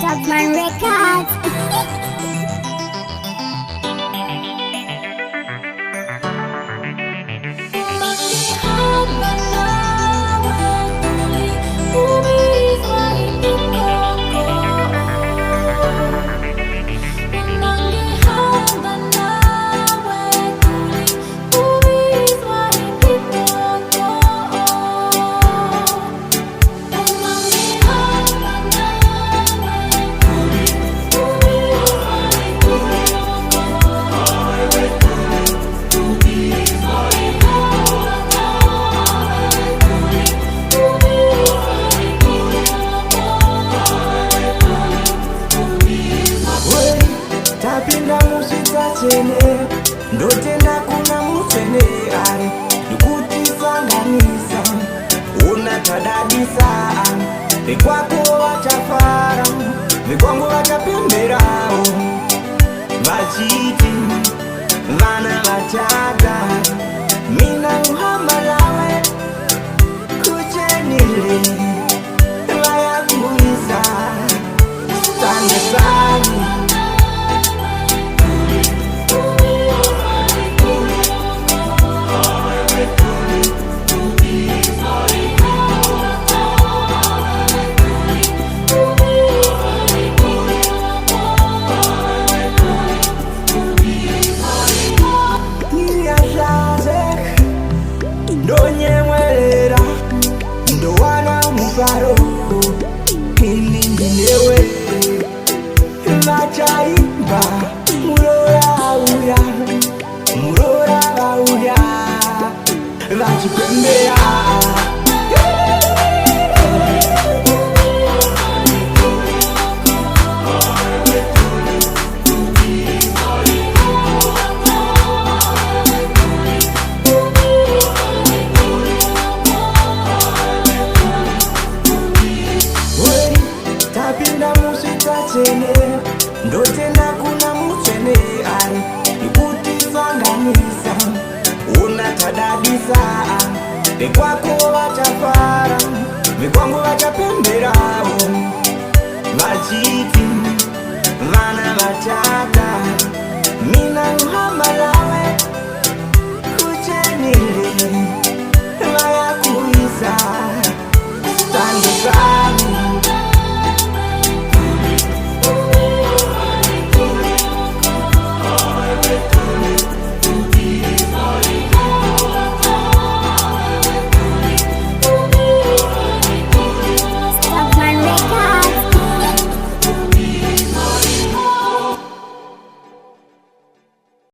Dogman Records. Tapinda musika chene ndotenda kuna mutene ari ndikutisanganisa unatadadisa vikwako vachafara vikwangu vachapemberawo vachiti vana vachada mina uhamba lawe kuchenile vayakuisa standesani ndonyemwerera ndowana mufaro ininginewe vachaimba murora vauya vachipembera tapinda musika chene ndotenda kuna mutene ari ndikutisanganisa unatadadisa vikwako vachafara vikwangu vachapemberawo vachiti vana vacha